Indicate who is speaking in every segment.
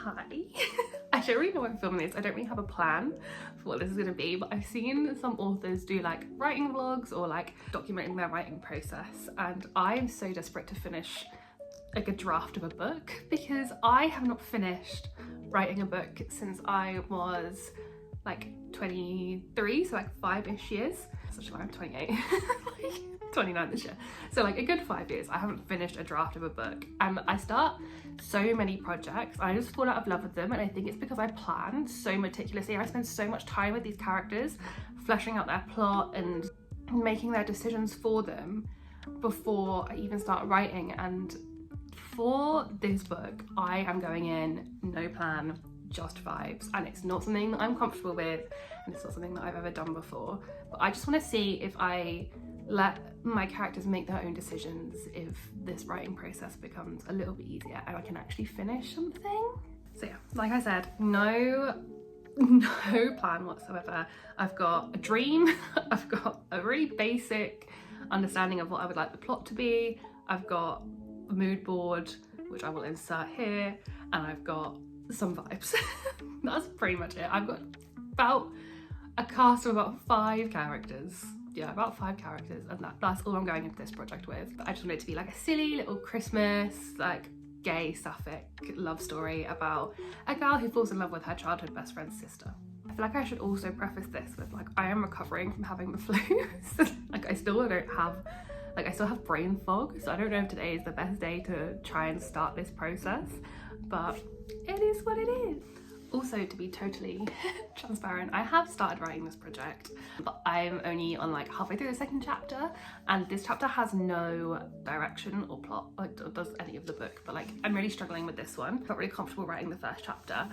Speaker 1: Hi. I don't really know why I'm filming this. I don't really have a plan for what this is going to be, but I've seen some authors do like writing vlogs or like documenting their writing process, and I'm so desperate to finish like a draft of a book because I have not finished writing a book since I was like 23, so like 5-ish years. Such a lie, I'm 28. Like 29 this year. So like a good 5 years I haven't finished a draft of a book, and I start so many projects. I just fall out of love with them, and I think it's because I plan so meticulously. I spend so much time with these characters, fleshing out their plot and making their decisions for them before I even start writing. And for this book, I am going in no plan, just vibes, and it's not something that I'm comfortable with, and it's not something that I've ever done before, but I just want to see if I let my characters make their own decisions, if this writing process becomes a little bit easier and I can actually finish something. So yeah, like I said, no plan whatsoever. I've got a dream, I've got a really basic understanding of what I would like the plot to be, I've got a mood board which I will insert here, and I've got some vibes. That's pretty much it. I've got about a cast of about 5 characters. Yeah, about 5 characters, and that's all I'm going into this project with. But I just want it to be like a silly little Christmas, like gay sapphic love story about a girl who falls in love with her childhood best friend's sister. I feel like I should also preface this with like, I am recovering from having the flu. So, like I still have brain fog, so I don't know if today is the best day to try and start this process, but it is what it is. Also, to be totally transparent, I have started writing this project, but I'm only on like halfway through the 2nd chapter, and this chapter has no direction or plot, like does any of the book, but like I'm really struggling with this one. Not really comfortable writing the 1st chapter,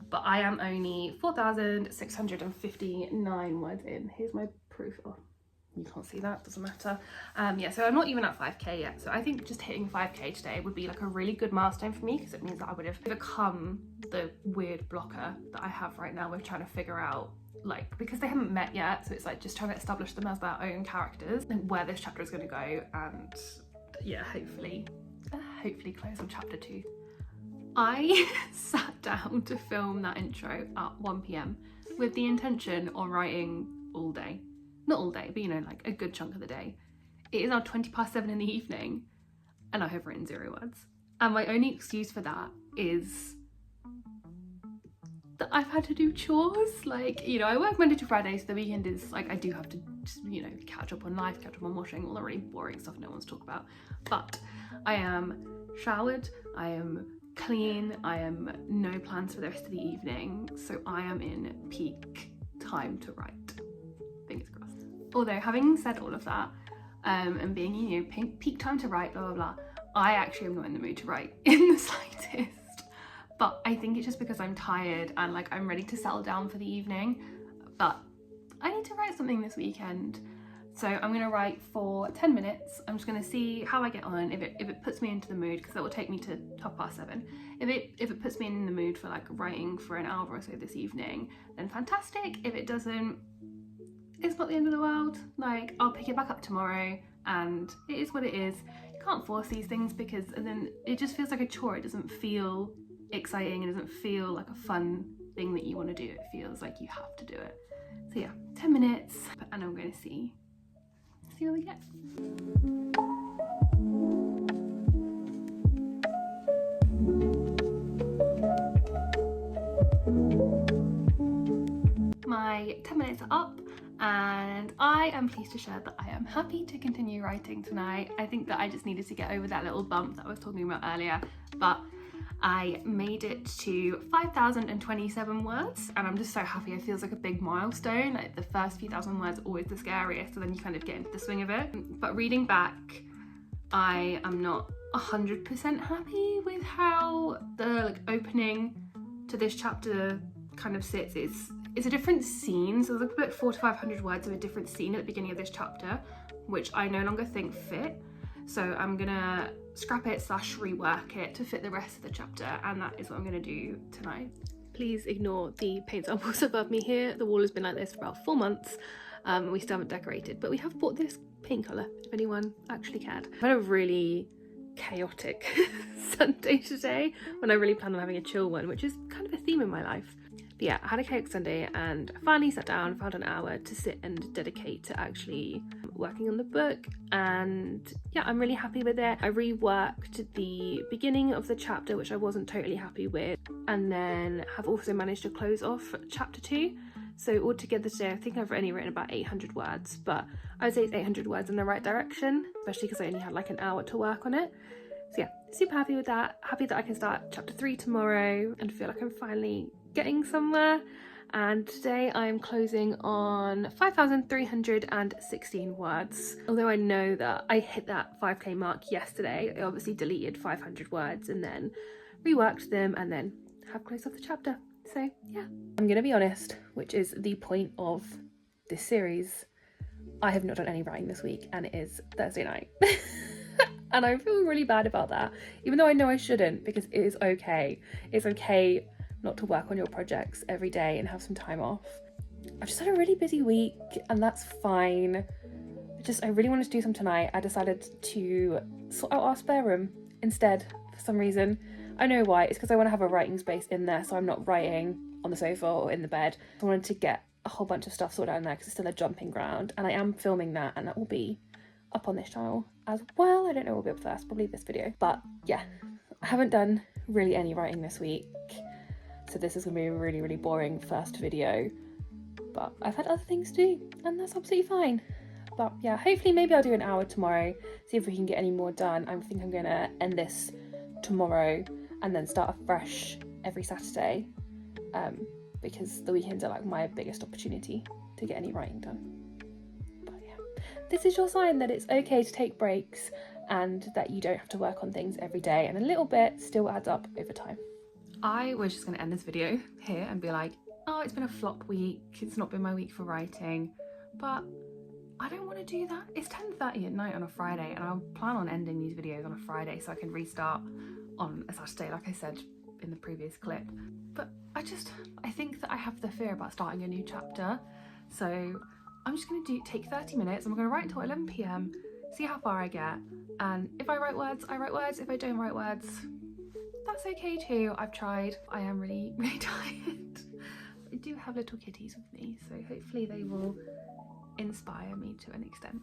Speaker 1: but I am only 4,659 words in. Here's my proof. Oh, you can't see that, doesn't matter. Yeah, so I'm not even at 5k yet, so I think just hitting 5k today would be like a really good milestone for me, because it means that I would have overcome the weird blocker that I have right now with trying to figure out, like, because they haven't met yet, so it's like just trying to establish them as their own characters and where this chapter is going to go, and yeah, hopefully close on chapter 2. I sat down to film that intro at 1 p.m. with the intention of writing all day. Not all day, but you know, like a good chunk of the day. It is now 7:20 in the evening, and I have written 0 words. And my only excuse for that is that I've had to do chores. Like, you know, I work Monday to Friday, so the weekend is like, I do have to just, you know, catch up on life, catch up on washing, all the really boring stuff no one's talked about. But I am showered, I am clean, I am no plans for the rest of the evening, so I am in peak time to write. Fingers crossed. Although, having said all of that, and being, you know, peak time to write, blah blah blah, I actually am not in the mood to write in the slightest. But I think it's just because I'm tired and like I'm ready to settle down for the evening. But I need to write something this weekend, so I'm gonna write for 10 minutes. I'm just gonna see how I get on. If it puts me into the mood, because that will take me to 7:30. If it puts me in the mood for like writing for an hour or so this evening, then fantastic. If it doesn't, it's not the end of the world. Like, I'll pick it back up tomorrow, and it is what it is. You can't force these things, because and then it just feels like a chore. It doesn't feel exciting, it doesn't feel like a fun thing that you want to do. It feels like you have to do it. So yeah, 10 minutes, and I'm going to see what we get. My 10 minutes are up, and I am pleased to share that I am happy to continue writing tonight. I think that I just needed to get over that little bump that I was talking about earlier, but I made it to 5,027 words, and I'm just so happy. It feels like a big milestone. Like, the first few thousand words are always the scariest, so then you kind of get into the swing of it. But reading back, I am not 100% happy with how the like opening to this chapter kind of sits. It's a different scene, so there's like about 400 to 500 words of a different scene at the beginning of this chapter, which I no longer think fit. So I'm gonna scrap it / rework it to fit the rest of the chapter, and that is what I'm gonna do tonight. Please ignore the paint samples above me here. The wall has been like this for about 4 months. We still haven't decorated, but we have bought this paint colour, if anyone actually cared. I've had a really chaotic Sunday today when I really plan on having a chill one, which is kind of a theme in my life. But yeah, I had a chaotic Sunday and I finally sat down, found an hour to sit and dedicate to actually working on the book, and yeah, I'm really happy with it. I reworked the beginning of the chapter, which I wasn't totally happy with, and then have also managed to close off chapter 2. So altogether today, I think I've only written about 800 words, but I would say it's 800 words in the right direction, especially because I only had like an hour to work on it. So yeah, super happy with that. Happy that I can start chapter 3 tomorrow and feel like I'm finally getting somewhere. And today I'm closing on 5,316 words. Although I know that I hit that 5k mark yesterday, I obviously deleted 500 words and then reworked them and then have closed off the chapter. So yeah, I'm gonna be honest, which is the point of this series. I have not done any writing this week and it is Thursday night. And I feel really bad about that, even though I know I shouldn't, because it is okay. It's okay not to work on your projects every day and have some time off. I've just had a really busy week and that's fine. I really wanted to do some tonight. I decided to sort out our spare room instead for some reason. I know why. It's because I want to have a writing space in there so I'm not writing on the sofa or in the bed. I wanted to get a whole bunch of stuff sorted out in there because it's still a jumping ground, and I am filming that, and that will be up on this channel as well. I don't know what will be up first, probably this video. But yeah, I haven't done really any writing this week, so this is going to be a really, really boring first video. But I've had other things to do, and that's absolutely fine. But yeah, hopefully maybe I'll do an hour tomorrow, see if we can get any more done. I think I'm going to end this tomorrow and then start afresh every Saturday, because the weekends are like my biggest opportunity to get any writing done. But yeah, this is your sign that it's okay to take breaks and that you don't have to work on things every day, and a little bit still adds up over time. I was just going to end this video here and be like, oh, it's been a flop week, it's not been my week for writing, but I don't want to do that. It's 10:30 at night on a Friday and I'll plan on ending these videos on a Friday so I can restart on a Saturday, like I said in the previous clip. But I think that I have the fear about starting a new chapter, so I'm just going to take 30 minutes. I'm going to write until 11 p.m, see how far I get, and if I write words, I write words. If I don't write words, that's okay too. I've tried. I am really, really tired. I do have little kitties with me, so hopefully they will inspire me to an extent.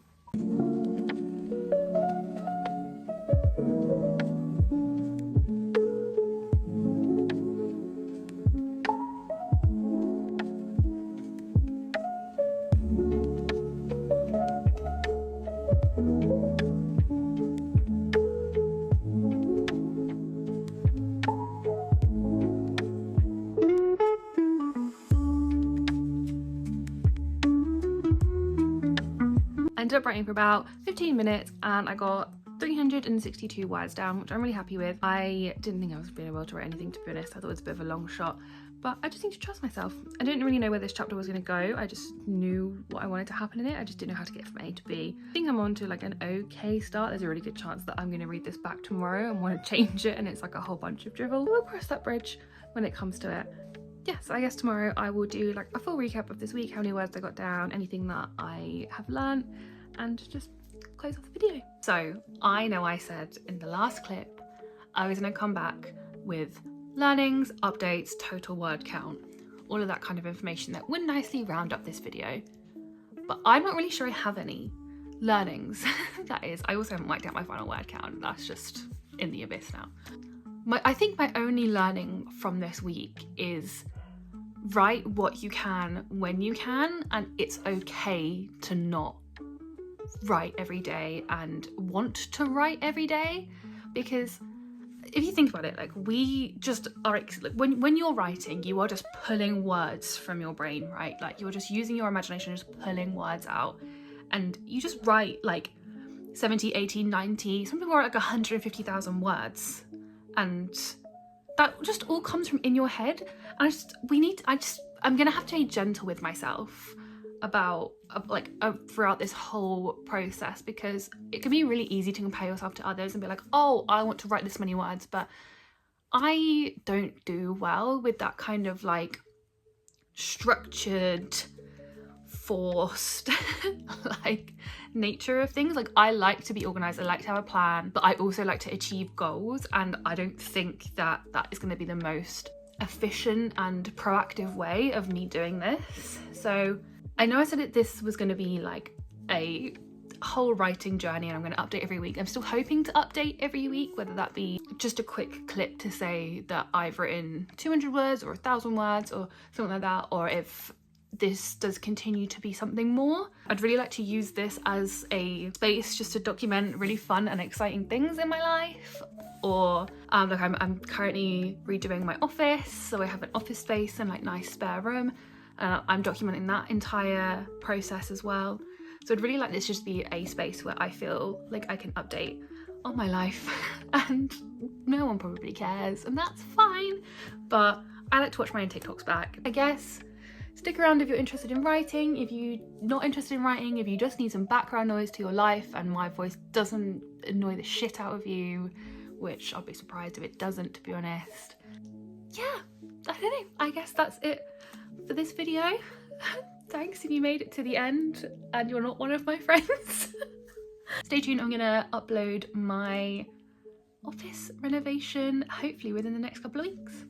Speaker 1: I ended up writing for about 15 minutes and I got 362 words down, which I'm really happy with. I didn't think I was being able to write anything, to be honest. I thought it was a bit of a long shot, but I just need to trust myself. I didn't really know where this chapter was going to go. I just knew what I wanted to happen in it. I just didn't know how to get from A to B. I think I'm on to like an okay start. There's a really good chance that I'm going to read this back tomorrow and want to change it and it's like a whole bunch of drivel. We'll cross that bridge when it comes to it. Yeah, so I guess tomorrow I will do like a full recap of this week, how many words I got down, anything that I have learned, and just close off the video. So I know I said in the last clip I was going to come back with learnings, updates, total word count, all of that kind of information that would nicely round up this video, but I'm not really sure I have any learnings. That is, I also haven't worked out my final word count. That's just in the abyss now. I think my only learning from this week is write what you can when you can, and it's okay to not write every day and want to write every day, because if you think about it, like we just are when you're writing, you are just pulling words from your brain, right? Like you're just using your imagination, just pulling words out, and you just write like 70, 80, 90, some people write like 150,000 words, and that just all comes from in your head. And I'm gonna have to be gentle with myself about throughout this whole process, because it can be really easy to compare yourself to others and be like, oh, I want to write this many words, but I don't do well with that kind of like structured forced like nature of things. Like, I like to be organized, I like to have a plan, but I also like to achieve goals, and I don't think that that is going to be the most efficient and proactive way of me doing this. So I know I said that this was going to be like a whole writing journey and I'm going to update every week. I'm still hoping to update every week, whether that be just a quick clip to say that I've written 200 words or 1,000 words or something like that, or if this does continue to be something more. I'd really like to use this as a space just to document really fun and exciting things in my life. Or like I'm currently redoing my office, so I have an office space and like nice spare room. I'm documenting that entire process as well. So I'd really like this just be a space where I feel like I can update on my life and no one probably cares, and that's fine. But I like to watch my own TikToks back. I guess stick around if you're interested in writing. If you're not interested in writing, if you just need some background noise to your life and my voice doesn't annoy the shit out of you, which I'll be surprised if it doesn't, to be honest. Yeah, I don't know. I guess that's it for this video. Thanks if you made it to the end and you're not one of my friends. Stay tuned, I'm gonna upload my office renovation hopefully within the next couple of weeks.